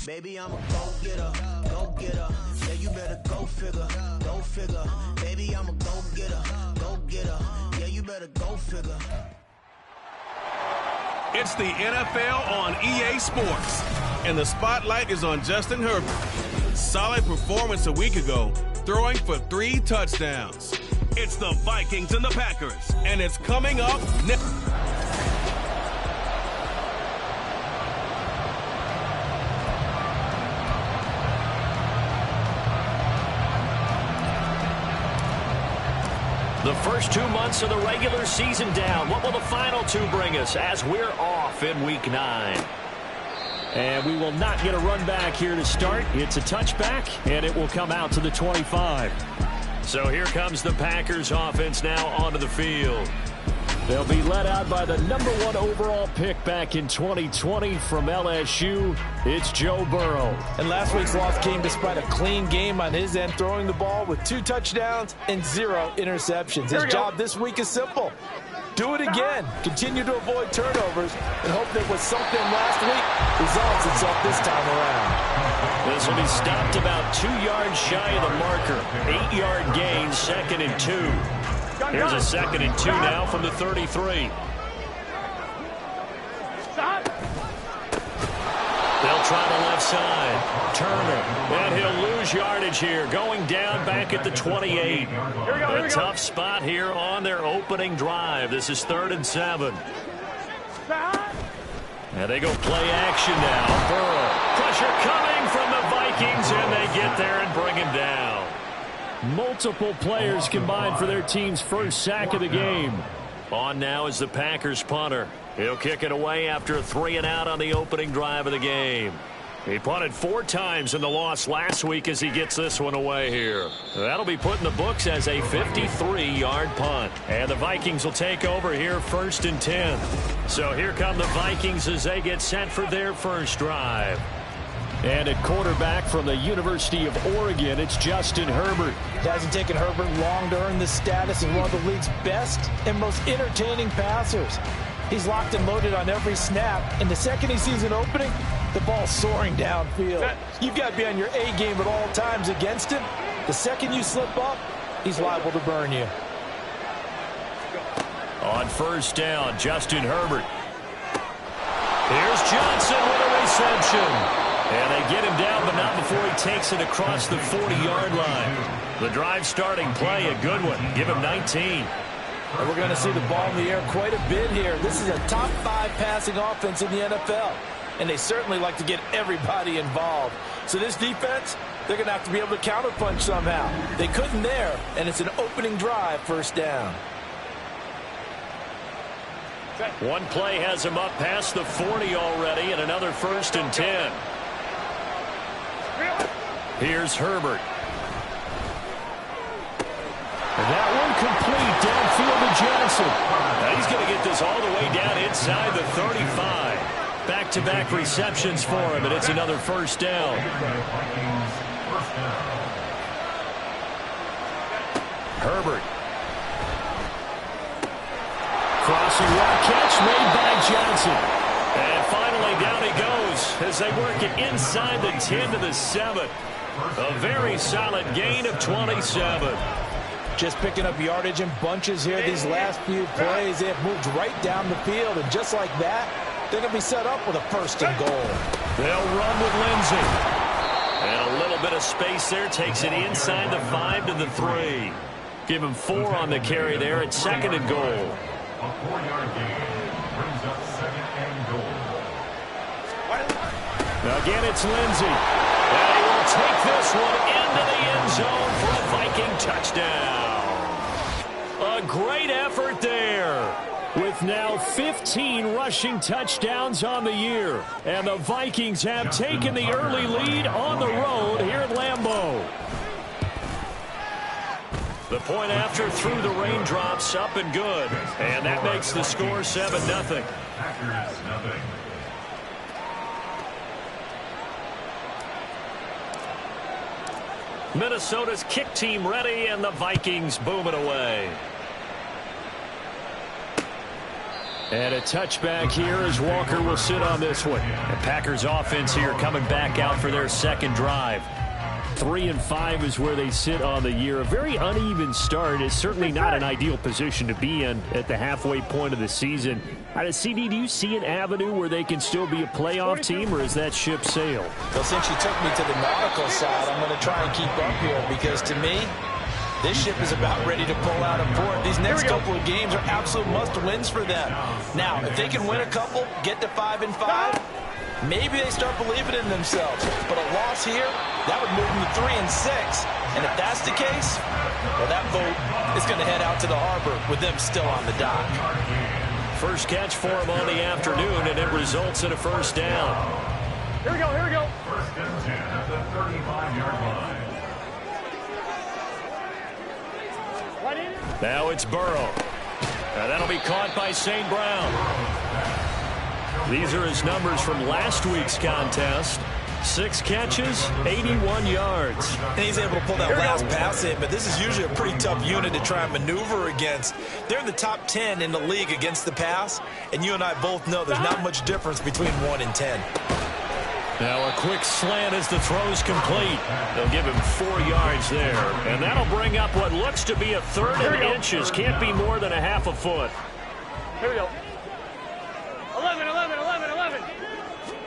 Baby, I'm a go-getter, go-getter. Yeah, you better go figure, go figure. Baby, I'm a go-getter, go-getter. Yeah, you better go figure. It's the NFL on EA Sports, and the spotlight is on Justin Herbert. Solid performance a week ago, throwing for 3 touchdowns. It's the Vikings and the Packers, and it's coming up next. The first 2 months of the regular season down. What will the final 2 bring us as we're off in Week 9? And we will not get a run back here to start. It's a touchback, and it will come out to the 25. So here comes the Packers offense now onto the field. They'll be led out by the #1 overall pick back in 2020 from LSU. It's Joe Burrow. And last week's loss came despite a clean game on his end, throwing the ball with 2 touchdowns and 0 interceptions. His job this week is simple. Do it again. Continue to avoid turnovers and hope that what sunk them last week resolves itself this time around. This will be stopped about 2 yards shy of the marker. 8-yard gain, 2nd and 2. Here's a 2nd and 2 now from the 33. They'll try the left side. Turner. And he'll lose yardage here. Going down back at the 28. A tough spot here on their opening drive. This is 3rd and 7. And they go play action now. Burrow. Pressure coming from the Vikings, and they get there and bring him down. Multiple players combined for their team's first sack of the game. On now is the Packers punter. He'll kick it away after a 3-and-out on the opening drive of the game. He punted 4 times in the loss last week as he gets this one away here. That'll be put in the books as a 53-yard punt. And the Vikings will take over here 1st and 10. So here come the Vikings as they get set for their first drive. And at quarterback from the University of Oregon, it's Justin Herbert. It hasn't taken Herbert long to earn this status as one of the league's best and most entertaining passers. He's locked and loaded on every snap, and the second he sees an opening, the ball's soaring downfield. You've got to be on your A game at all times against him. The second you slip up, he's liable to burn you. On 1st down, Justin Herbert. Here's Johnson with a reception. And they get him down, but not before he takes it across the 40-yard line. The drive starting play, a good one. Give him 19. And we're going to see the ball in the air quite a bit here. This is a top 5 passing offense in the NFL. And they certainly like to get everybody involved. So this defense, they're going to have to be able to counterpunch somehow. They couldn't there, and it's an opening drive, 1st down. One play has him up past the 40 already, and another 1st and 10. Here's Herbert. And that one complete downfield to Johnson. Now he's going to get this all the way down inside the 35. Back-to-back receptions for him, and it's another 1st down. Herbert. Crossing route catch made by Johnson. And finally down he goes as they work it inside the 10 to the 7. A very solid gain of 27. Just picking up yardage in bunches here these last few plays. They have moved right down the field, and just like that, they're going to be set up with a 1st and goal. They'll run with Lindsey. And a little bit of space there takes it inside the 5 to the 3. Give him 4 on the carry there at 2nd and goal. A 4-yard gain brings up 2nd and goal. Now again, it's Lindsey. And he will take this one into the end zone for a Viking touchdown. A great effort there. With now 15 rushing touchdowns on the year. And the Vikings have taken the early lead on the road here at Lambeau. The point after through the raindrops, up and good. And that makes the score 7-0. Packers, nothing. Minnesota's kick team ready, and the Vikings boom it away. And a touchback here as Walker will sit on this one. The Packers offense here coming back out for their second drive. 3-5 is where they sit on the year. A very uneven start is certainly not an ideal position to be in at the halfway point of the season. CD, do you see an avenue where they can still be a playoff team, or is that ship sailed? Well, since you took me to the nautical side, I'm going to try and keep up here because to me, this ship is about ready to pull out of port. These next couple of games are absolute must-wins for them. Now, if they can win a couple, get to 5-5, maybe they start believing in themselves. But a loss here, that would move them to 3-6. And if that's the case, well, that boat is going to head out to the harbor with them still on the dock. First catch for him on the afternoon, and it results in a first down. Here we go, here we go. First and 10 at the 35-yard line. Now it's Burrow. That'll be caught by St. Brown. These are his numbers from last week's contest. 6 catches, 81 yards. And he's able to pull that last pass in, but this is usually a pretty tough unit to try and maneuver against. They're in the top 10 in the league against the pass, and you and I both know there's not much difference between 1 and 10. Now a quick slant as the throw's complete. They'll give him 4 yards there. And that'll bring up what looks to be a third and inches. Can't be more than a half a foot. Here we go. 11.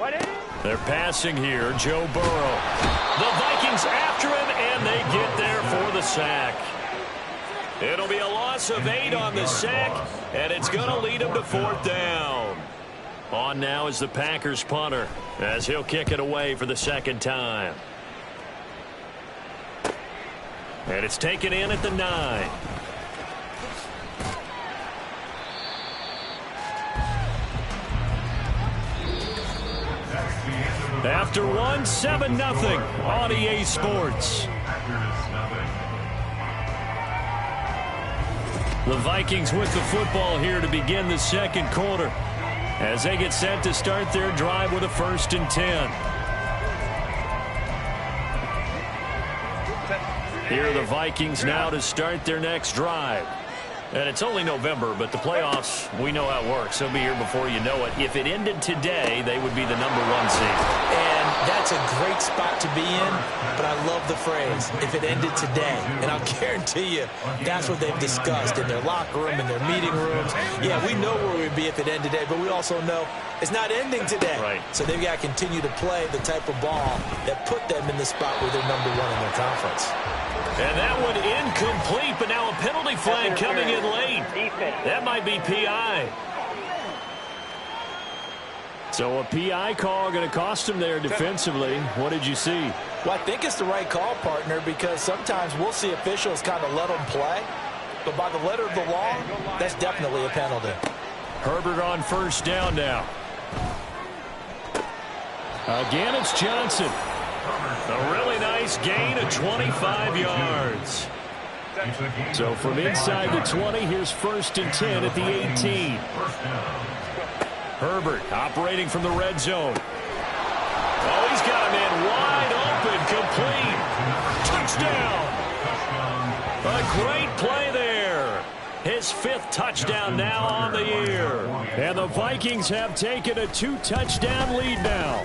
Right in. They're passing here. Joe Burrow. The Vikings after him, and they get there for the sack. It'll be a loss of 8 on the sack, and it's going to lead them to 4th down. On now is the Packers punter as he'll kick it away for the second time. And it's taken in at the 9. After 1, 7-0 on EA Sports. The Vikings with the football here to begin the second quarter, as they get set to start their drive with a 1st and 10. Here are the Vikings now to start their next drive. And it's only November, but the playoffs, we know how it works. They'll be here before you know it. If it ended today, they would be the number 1 seed. And that's a great spot to be in, but I love the phrase, if it ended today. And I'll guarantee you, that's what they've discussed in their locker room, in their meeting rooms. Yeah, we know where we'd be if it ended today, but we also know it's not ending today. Right. So they've got to continue to play the type of ball that put them in the spot where they're number 1 in their conference. And that one incomplete, but now a penalty flag coming in late. That might be PI. So a PI call going to cost him there defensively. What did you see? Well, I think it's the right call, partner, because sometimes we'll see officials kind of let them play. But by the letter of the law, that's definitely a penalty. Herbert on 1st down now. Again, it's Johnson. A really nice gain of 25 yards. So from inside the 20, here's 1st and 10 at the 18. Herbert operating from the red zone. Oh, he's got him in wide open, complete. Touchdown. A great play there. His 5th touchdown now on the year. And the Vikings have taken a 2-touchdown lead now.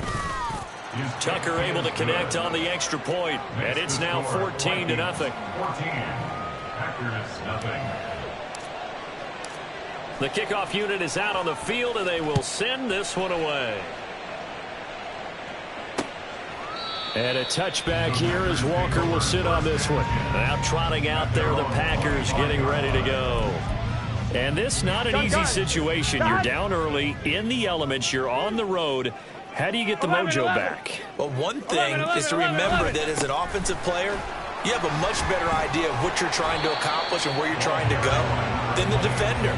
Tucker able to connect on the extra point, and it's now 14-0. 14. Packers nothing. The kickoff unit is out on the field, and they will send this one away. And a touchback here as Walker will sit on this one. Now trotting out there, the Packers getting ready to go. And this not an easy situation. You're down early, in the elements, you're on the road. How do you get the mojo back? Well, one thing is to remember that as an offensive player, you have a much better idea of what you're trying to accomplish and where you're trying to go than the defender.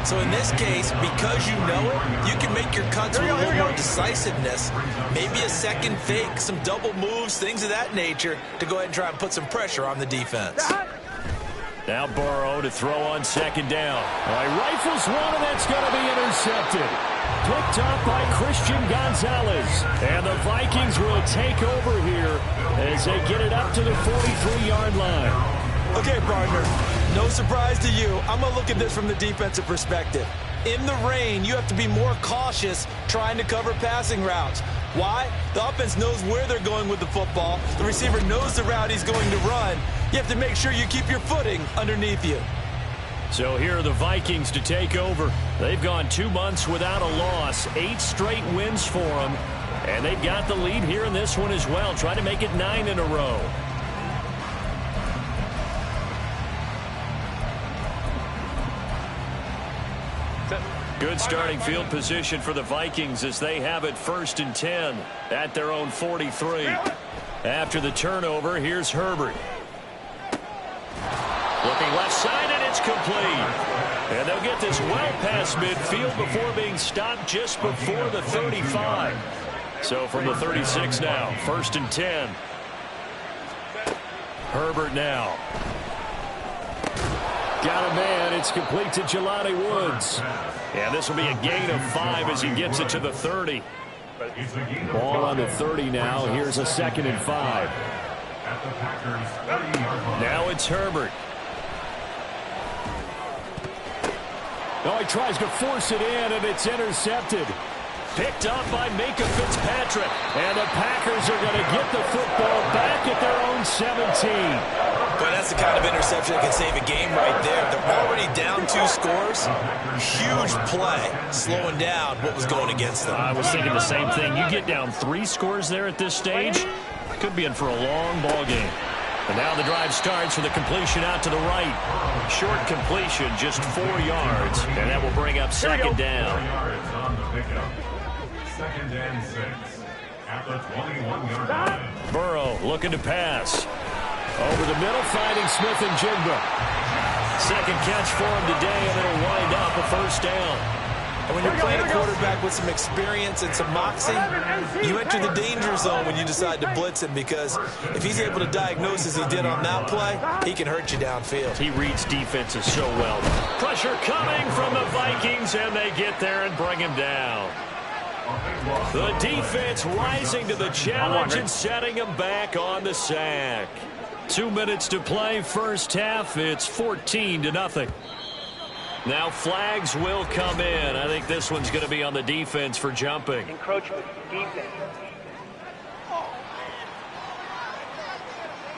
So in this case, because you know it, you can make your cuts with a little more decisiveness, maybe a second fake, some double moves, things of that nature, to go ahead and try and put some pressure on the defense. Now Burrow to throw on 2nd down. All right, rifles one, and that's going to be intercepted. Picked up by Christian Gonzalez. And the Vikings will take over here as they get it up to the 43-yard line. Okay, partner, no surprise to you. I'm going to look at this from the defensive perspective. In the rain, you have to be more cautious trying to cover passing routes. Why? The offense knows where they're going with the football. The receiver knows the route he's going to run. You have to make sure you keep your footing underneath you. So here are the Vikings to take over. They've gone 2 months without a loss, 8 straight wins for them. And they've got the lead here in this one as well, trying to make it 9 in a row. Good starting field position for the Vikings as they have it 1st and 10 at their own 43. After the turnover, here's Herbert. Looking left side, and it's complete. And they'll get this well past midfield before being stopped just before the 35. So from the 36 now, 1st and 10. Herbert now. Got a man. It's complete to Jelani Woods. And this will be a gain of 5 as he gets it to the 30. Ball on the 30 now. Here's a 2nd and 5. Now it's Herbert. Oh, he tries to force it in, and it's intercepted. Picked up by Micah Fitzpatrick. And the Packers are going to get the football back at their own 17. But that's the kind of interception that can save a game right there. They're already down 2 scores. Huge play, slowing down what was going against them. I was thinking the same thing. You get down 3 scores there at this stage, could be in for a long ball game. And now the drive starts with a completion out to the right. Short completion, just 4 yards. And that will bring up 2nd down. 2nd and 6 at the 21-yard line. Burrow looking to pass. Over the middle, finding Smith and Jigba. 2nd catch for him today, and it'll wind up a 1st down. And when you're playing a quarterback with some experience and some moxie, you enter the danger zone when you decide to blitz him, because if he's able to diagnose as he did on that play, he can hurt you downfield. He reads defenses so well. Pressure coming from the Vikings, and they get there and bring him down. The defense rising to the challenge and setting him back on the sack. 2 minutes to play, 1st half. It's 14-0. Now flags will come in. I think this one's going to be on the defense for jumping. Encroachment, defense.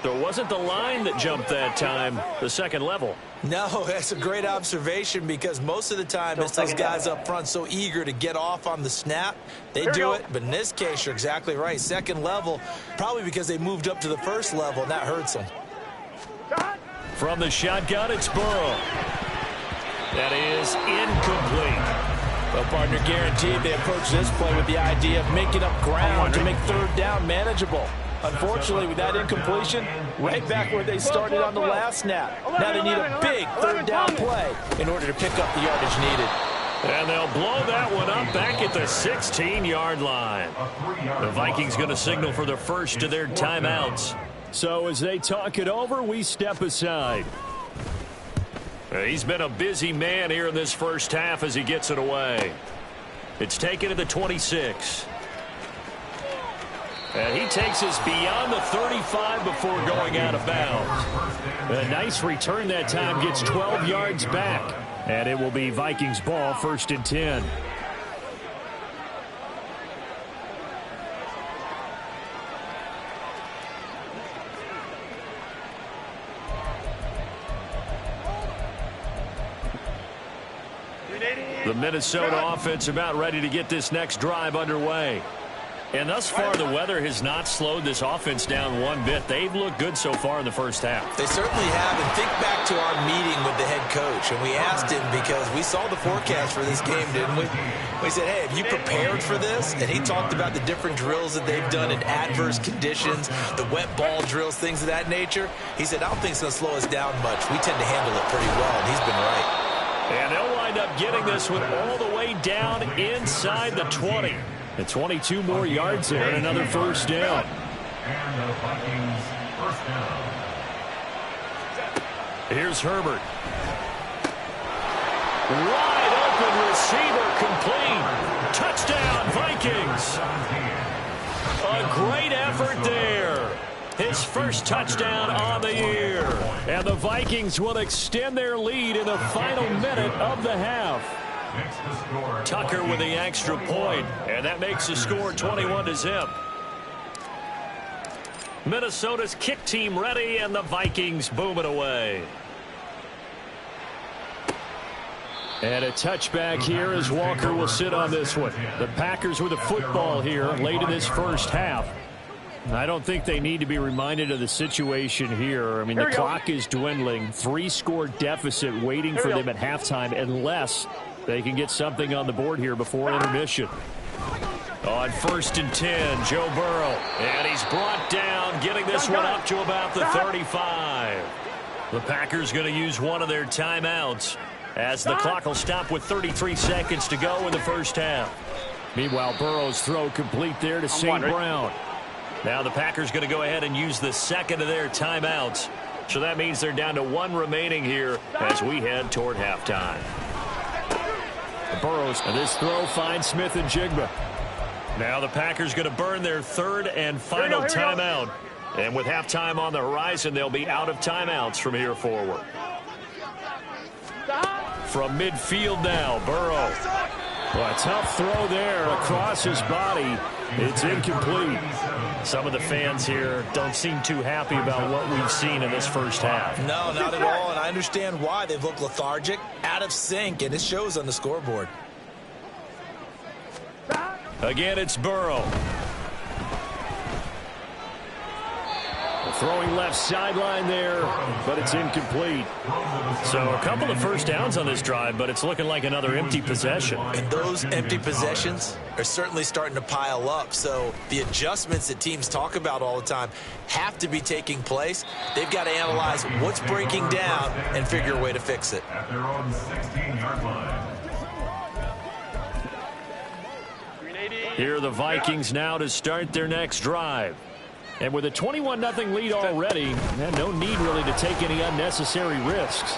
There wasn't the line that jumped that time, the 2nd level. No, that's a great observation, because most of the time it's those guys up front so eager to get off on the snap. They do it, but in this case, you're exactly right. 2nd level, probably because they moved up to the 1st level, and that hurts them. From the shotgun, it's Burrow. That is incomplete. Well, partner, guaranteed they approach this play with the idea of making up ground to make 3rd down manageable. Unfortunately, with that incompletion, right back where they started on the last snap. Now they need a big 3rd down play in order to pick up the yardage needed. And they'll blow that one up back at the 16-yard line. The Vikings going to signal for the first of their timeouts. So as they talk it over, we step aside. He's been a busy man here in this 1st half as he gets it away. It's taken to the 26. And he takes us beyond the 35 before going out of bounds. A nice return that time, gets 12 yards back. And it will be Vikings ball, 1st and 10. The Minnesota offense about ready to get this next drive underway. And thus far, the weather has not slowed this offense down one bit. They've looked good so far in the 1st half. They certainly have. And think back to our meeting with the head coach. And we asked him, because we saw the forecast for this game, didn't we? We said, hey, have you prepared for this? And he talked about the different drills that they've done in adverse conditions, the wet ball drills, things of that nature. He said, I don't think it's going to slow us down much. We tend to handle it pretty well, and he's been right. And they'll wind up getting this one all the way down inside the 20. And 22 more yards there and another 1st down. And the Vikings 1st down. Here's Herbert. Wide open receiver, complete. Touchdown, Vikings. A great effort there. His 1st touchdown on the year. And the Vikings will extend their lead in the final minute of the half. Tucker with the extra point, and that makes the score 21-0. Minnesota's kick team ready, and the Vikings boom it away. And a touchback here as Walker will sit on this one. The Packers with the football here late in this first half. I don't think they need to be reminded of the situation here. I mean, the clock is dwindling. 3-score deficit waiting for them at halftime unless they can get something on the board here before intermission. On 1st and 10, Joe Burrow. And he's brought down, getting this one up to about the 35. The Packers going to use one of their timeouts, as the clock will stop with 33 seconds to go in the first half. Meanwhile, Burrow's throw complete there to St. Brown. Now the Packers going to go ahead and use the second of their timeouts. So that means they're down to one remaining here as we head toward halftime. Burrows, and this throw finds Smith and Jigba. Now the Packers going to burn their third and final timeout. And with halftime on the horizon, they'll be out of timeouts from here forward. From midfield now, Burrow. Well, a tough throw there across his body. It's incomplete. Some of the fans here don't seem too happy about what we've seen in this first half. No, not at all, and I understand why. They've looked lethargic, out of sync, and it shows on the scoreboard. Again, it's Burrow. Throwing left sideline there, but it's incomplete. So a couple of first downs on this drive, but it's looking like another empty possession. And those empty possessions are certainly starting to pile up. So the adjustments that teams talk about all the time have to be taking place. They've got to analyze what's breaking down and figure a way to fix it. At their own 16-yard line. Here are the Vikings now to start their next drive. And with a 21-0 lead already, no need really to take any unnecessary risks.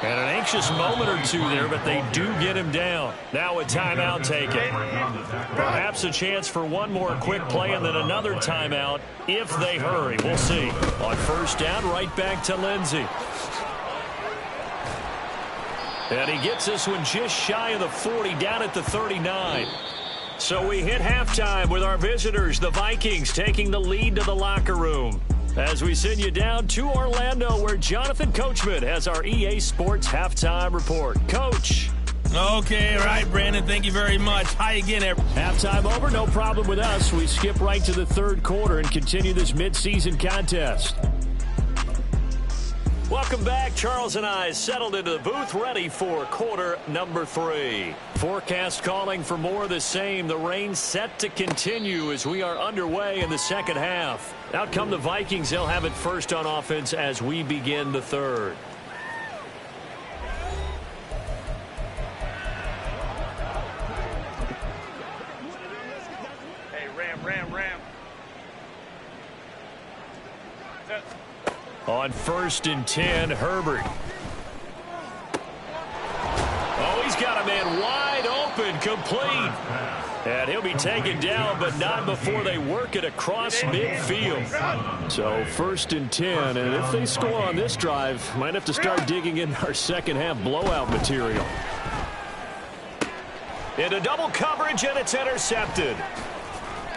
And an anxious moment or two there, but they do get him down. Now a timeout taken. Perhaps a chance for one more quick play and then another timeout if they hurry. We'll see. On first down, right back to Lindsey. And he gets this one just shy of the 40, down at the 39. So we hit halftime with our visitors, the Vikings, taking the lead to the locker room. As we send you down to Orlando, where Jonathan Coachman has our EA Sports halftime report. Coach. Okay, all right, Brandon, thank you very much. Hi again, everyone. Halftime over, no problem with us. We skip right to the third quarter and continue this midseason contest. Welcome back. Charles and I settled into the booth, ready for quarter number 3. Forecast calling for more of the same. The rain set to continue as we are underway in the second half. Out come the Vikings. They'll have it first on offense as we begin the third. Hey, Ram. On 1st and 10, Herbert. Oh, he's got a man wide open, complete. And he'll be taken down, but not before they work it across midfield. So 1st and 10, and if they score on this drive, might have to start digging in our second half blowout material. Into double coverage, and it's intercepted.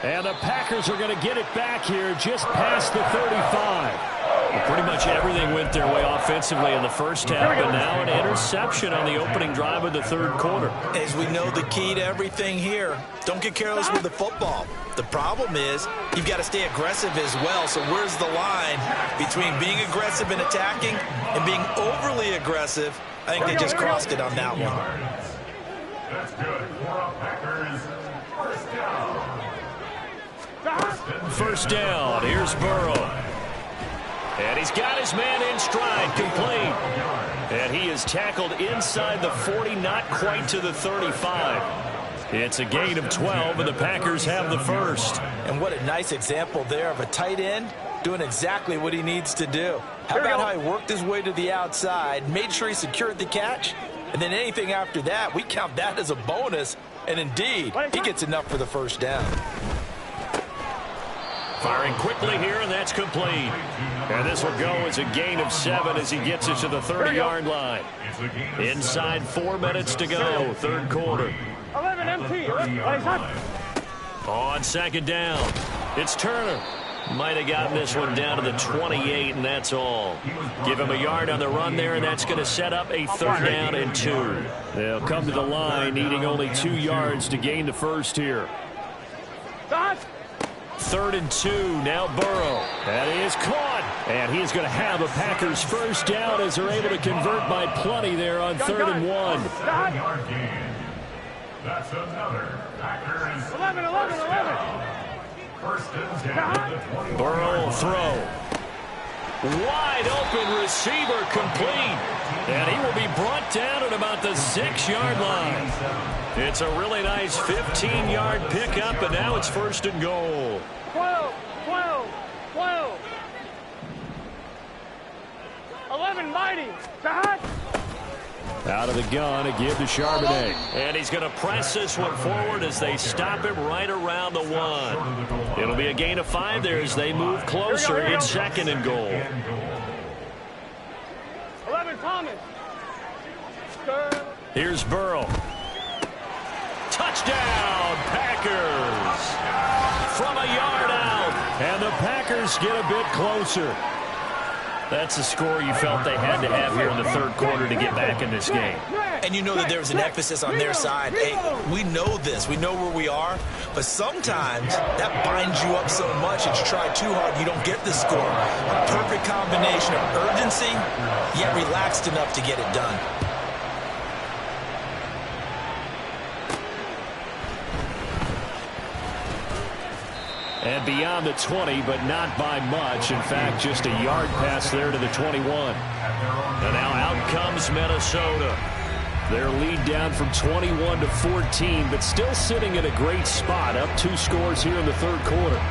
And the Packers are going to get it back here just past the 35. Well, pretty much everything went their way offensively in the first half, but now an interception on the opening drive of the third quarter. As we know, the key to everything here, don't get careless with the football. The problem is you've got to stay aggressive as well. So where's the line between being aggressive and attacking and being overly aggressive? I think they just crossed it on that one. That's good. For Packers, first down. First down. Here's Burrow. And he's got his man in stride, complete. And he is tackled inside the 40, not quite to the 35. It's a gain of 12, and the Packers have the first. And what a nice example there of a tight end doing exactly what he needs to do. How about how he worked his way to the outside, made sure he secured the catch, and then anything after that, we count that as a bonus. And indeed, he gets enough for the first down. Firing quickly here, and that's complete. And this will go as a gain of 7 as he gets it to the 30-yard line. Inside 4 minutes to go, third quarter. 11 MT. On second down, it's Turner. Might have gotten this one down to the 28, and that's all. Give him a yard on the run there, and that's going to set up a 3rd down and 2. They'll come to the line, needing only 2 yards to gain the first here. 3rd and 2, now Burrow. That is caught, and he's going to have a Packers first down as they're able to convert by plenty there on 3rd and 1. That's another Packers. 11. First and 10. Burrow will throw. Wide open receiver complete. And he will be brought down at about the 6-yard line. It's a really nice 15-yard pickup, and now it's 1st and goal. 12. 11 mighty. Out of the gun, a give to Charbonnet. And he's going to press this one forward as they stop him right around the 1. It'll be a gain of 5 there as they move closer in 2nd and goal. 11 Thomas. Here's Burrow. Touchdown, Packers. From a yard out. And the Packers get a bit closer. That's a score you felt they had to have here in the 3rd quarter to get back in this game. And you know that there was an emphasis on their side. Hey, we know this. We know where we are. But sometimes that binds you up so much that you try too hard, you don't get the score. A perfect combination of urgency, yet relaxed enough to get it done. And beyond the 20, but not by much. In fact, just a yard pass there to the 21. And now out comes Minnesota. Their lead down from 21 to 14, but still sitting in a great spot. Up 2 scores here in the 3rd quarter.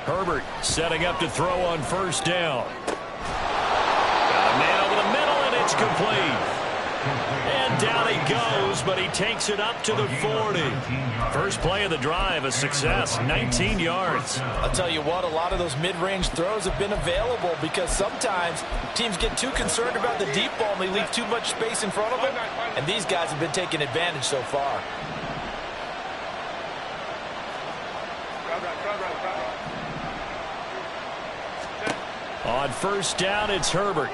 Herbert setting up to throw on 1st down. Got a man over the middle, and it's complete. And down he goes, but he takes it up to the 40. First play of the drive, a success, 19 yards. I'll tell you what, a lot of those mid-range throws have been available because sometimes teams get too concerned about the deep ball and they leave too much space in front of them, and these guys have been taking advantage so far. On 1st down, it's Herbert.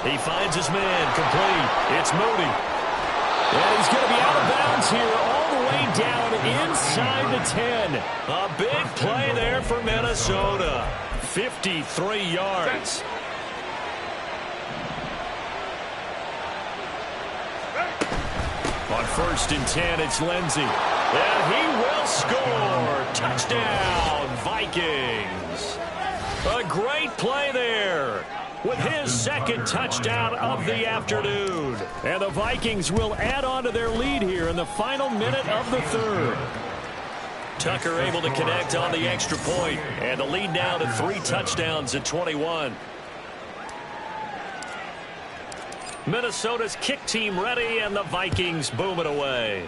He finds his man, complete. It's Moody. And he's going to be out of bounds here all the way down inside the 10. A big play there for Minnesota. 53 yards. On 1st and 10, it's Lindsey. And he will score. Touchdown, Vikings. A great play there with his 2nd touchdown of the afternoon. And the Vikings will add on to their lead here in the final minute of the 3rd. Tucker able to connect on the extra point. And the lead now to 3 touchdowns at 21. Minnesota's kick team ready, and the Vikings boom it away.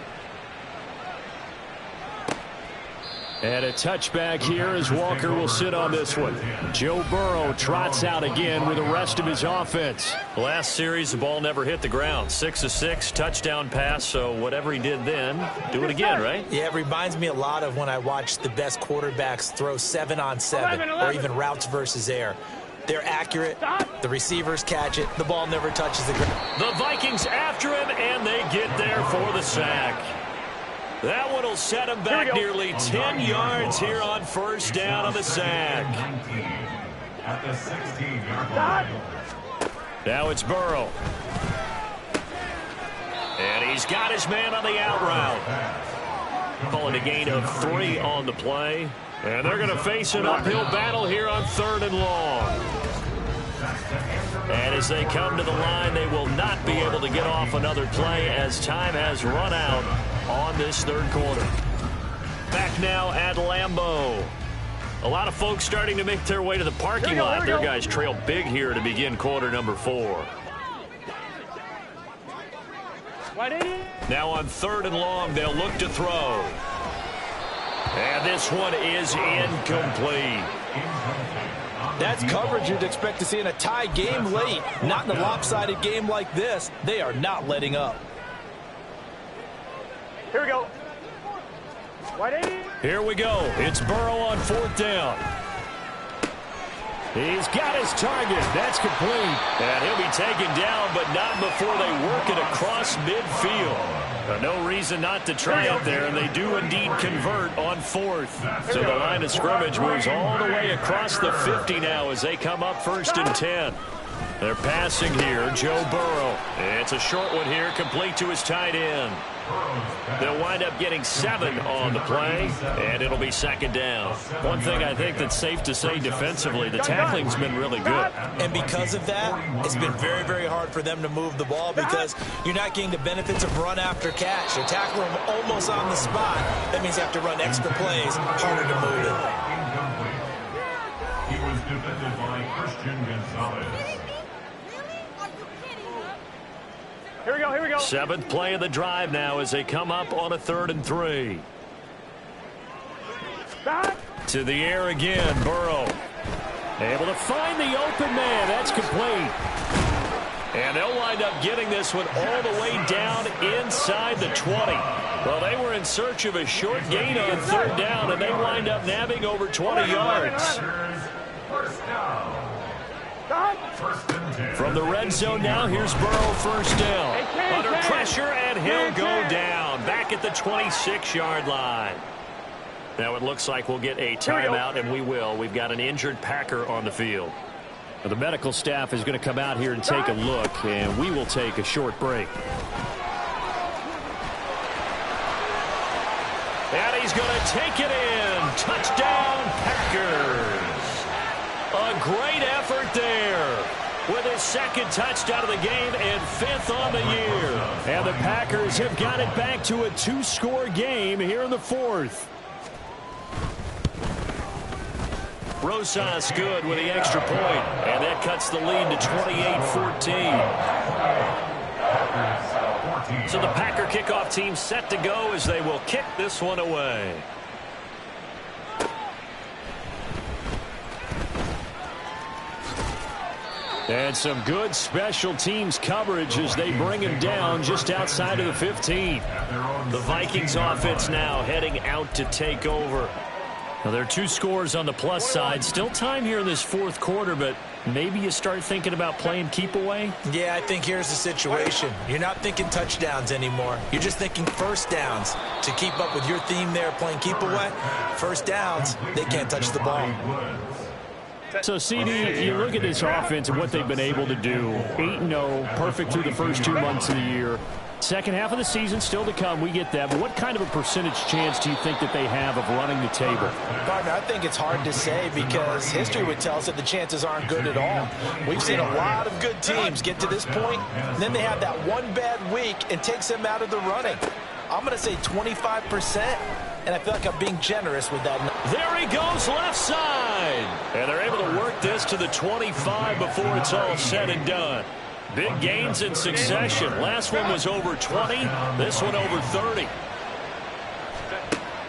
And a touchback here as Walker will sit on this one. Joe Burrow trots out again with the rest of his offense. Last series, the ball never hit the ground. 6 of 6, touchdown pass, so whatever he did then, do it again, right? Yeah, it reminds me a lot of when I watch the best quarterbacks throw 7-on-7 or even routes versus air. They're accurate. The receivers catch it. The ball never touches the ground. The Vikings after him, and they get there for the sack. That one will set him back nearly 10 yards here on 1st down on the sack. At the 16-yard line. Now it's Burrow. And he's got his man on the out route. Calling a gain of 3 on the play. And they're going to face an uphill battle here on 3rd and long. And as they come to the line, they will not be able to get off another play as time has run out on this third quarter. Back now at Lambeau. A lot of folks starting to make their way to the parking lot. Their guys trail big here to begin quarter number 4. Now on 3rd and long, they'll look to throw. And this one is incomplete. That's coverage you'd expect to see in a tie game late. Not in a lopsided game like this. They are not letting up. Here we go. Here we go. It's Burrow on 4th down. He's got his target. That's complete. And he'll be taken down, but not before they work it across midfield. No reason not to try it there, and they do indeed convert on 4th. So the line of scrimmage moves all the way across the 50 now as they come up 1st and 10. They're passing here, Joe Burrow. It's a short one here, complete to his tight end. They'll wind up getting 7 on the play, and it'll be 2nd down. One thing I think that's safe to say defensively, the tackling's been really good. And because of that, it's been very, very hard for them to move the ball because you're not getting the benefits of run after catch. They're tackling them almost on the spot. That means they have to run extra plays, harder to move it. He was defended by Christian Gonzalez. Here we go, here we go. 7th play of the drive now as they come up on a 3rd and 3. To the air again, Burrow. Able to find the open man. That's complete. And they'll wind up getting this one all the way down inside the 20. Well, they were in search of a short gain on 3rd down, and they wind up nabbing over 20 yards. First down. From the red zone now, here's Burrow 1st down. Under pressure, and he'll go down. Back at the 26-yard line. Now it looks like we'll get a timeout, and we will. We've got an injured Packer on the field. Now, the medical staff is going to come out here and take a look, and we will take a short break. And he's going to take it in. Touchdown, Packers. A great effort there with his 2nd touchdown of the game and 5th on the year. And the Packers have got it back to a 2-score game here in the 4th. Rosas good with the extra point, and that cuts the lead to 28-14. So the Packer kickoff team set to go as they will kick this one away. And some good special teams coverage as they bring him down just outside of the 15. The Vikings offense now heading out to take over. Now, there are 2 scores on the plus side. Still time here in this 4th quarter, but maybe you start thinking about playing keep away? Yeah, I think here's the situation. You're not thinking touchdowns anymore. You're just thinking 1st downs. To keep up with your theme there, playing keep away, 1st downs, they can't touch the ball. So, CD, you look at this offense and what they've been able to do. 8-0, perfect through the first 2 months of the year. Second half of the season still to come. We get that. But what kind of a percentage chance do you think that they have of running the table? Partner, I think it's hard to say because history would tell us that the chances aren't good at all. We've seen a lot of good teams get to this point, and then they have that one bad week and takes them out of the running. I'm going to say 25%, and I feel like I'm being generous with that. There he goes left side. And they're able to work this to the 25 before it's all said and done. Big gains in succession. Last one was over 20. This one over 30.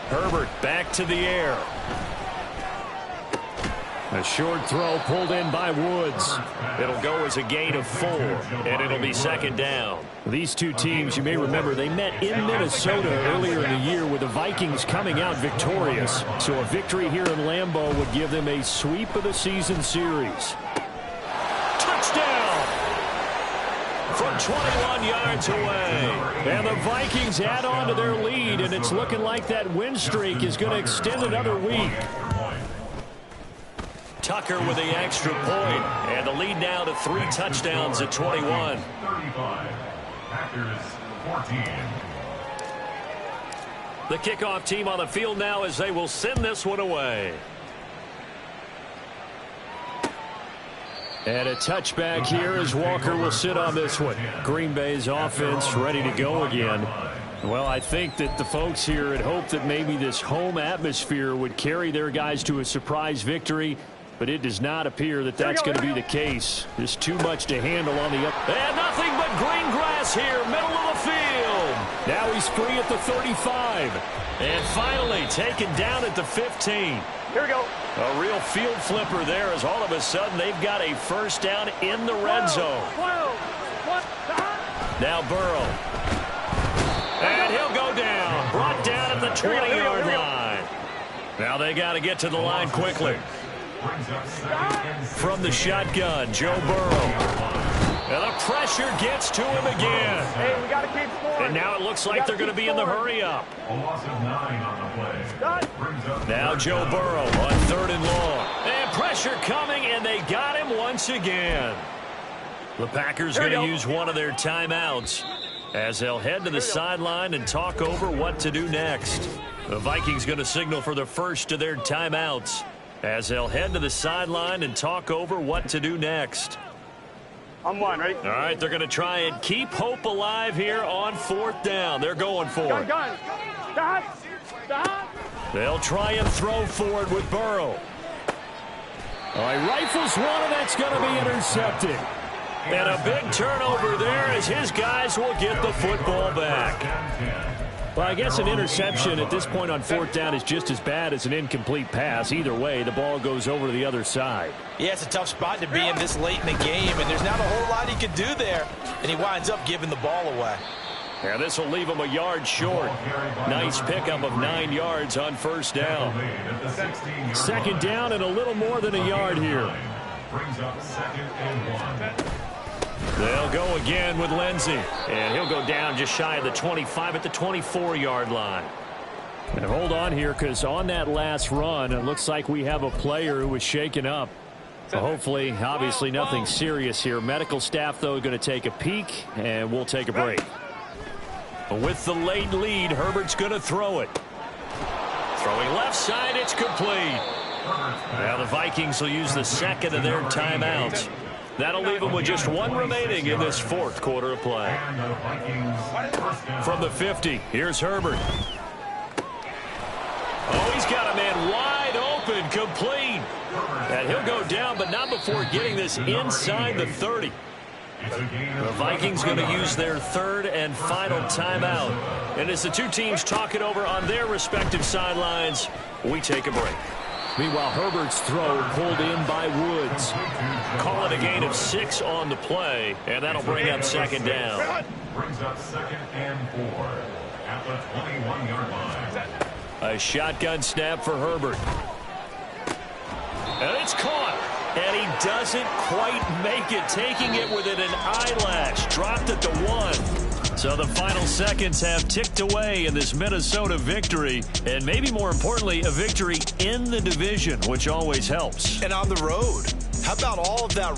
Herbert back to the air. A short throw pulled in by Woods. It'll go as a gain of 4, and it'll be 2nd down. These 2 teams, you may remember, they met in Minnesota earlier in the year with the Vikings coming out victorious. So a victory here in Lambeau would give them a sweep of the season series. Touchdown! From 21 yards away. And the Vikings add on to their lead, and it's looking like that win streak is going to extend another week. Tucker with the extra point, and the lead now to 3 touchdowns at 21. 35. Packers 14. The kickoff team on the field now as they will send this one away. And a touchback here as Walker will sit on this one. Green Bay's offense ready to go again. Well, I think that the folks here had hoped that maybe this home atmosphere would carry their guys to a surprise victory, but it does not appear that that's going to be the case. There's too much to handle on the up. And nothing but green grass here, middle of the field. Now he's free at the 35. And finally taken down at the 15. Here we go. A real field flipper there as all of a sudden they've got a first down in the red zone. Now Burrow. And he'll go down. Brought down at the 20-yard line. Now they got to get to the line quickly. From the shotgun, Joe Burrow. And the pressure gets to him again. Hey, we got to keep scoring. And now it looks like they're going to be in the hurry-up. A loss of 9 on the play. Now Joe Burrow on 3rd and long. And pressure coming, and they got him once again. The Packers going to use one of their timeouts as they'll head to the sideline and talk over what to do next. The Vikings going to signal for the first of their timeouts as they'll head to the sideline and talk over what to do next. I'm one, ready? All right, they're going to try and keep hope alive here on 4th down. They're going for it. Gun. Stop. They'll try and throw forward with Burrow. All right, rifles one, and that's going to be intercepted. And a big turnover there as his guys will get the football back. Well, I guess an interception at this point on 4th down is just as bad as an incomplete pass. Either way, the ball goes over to the other side. Yeah, it's a tough spot to be in this late in the game, and there's not a whole lot he could do there. And he winds up giving the ball away. Yeah, this will leave him a yard short. Nice pickup of 9 yards on 1st down. 2nd down and a little more than a yard here. Brings up 2nd and 1. They'll go again with Lindsey. And he'll go down just shy of the 25 at the 24-yard line. And hold on here, because on that last run, it looks like we have a player who was shaken up. So hopefully, obviously nothing serious here. Medical staff, though, going to take a peek, and we'll take a break. With the late lead, Herbert's going to throw it. Throwing left side, it's complete. Now the Vikings will use the second of their timeouts. That'll leave them with just one remaining in this 4th quarter of play. From the 50, here's Herbert. Oh, he's got a man wide open, complete. And he'll go down, but not before getting this inside the 30. The Vikings going to use their 3rd and final timeout. And as the two teams talk it over on their respective sidelines, we take a break. Meanwhile, Herbert's throw pulled in by Woods. Call it a gain of 6 on the play, and that'll bring up 2nd down. Brings up 2nd and 4 at the 21-yard line. A shotgun snap for Herbert. And it's caught. And he doesn't quite make it, taking it within an eyelash. Dropped at the 1. So the final seconds have ticked away in this Minnesota victory. And maybe more importantly, a victory in the division, which always helps. And on the road. How about all of that?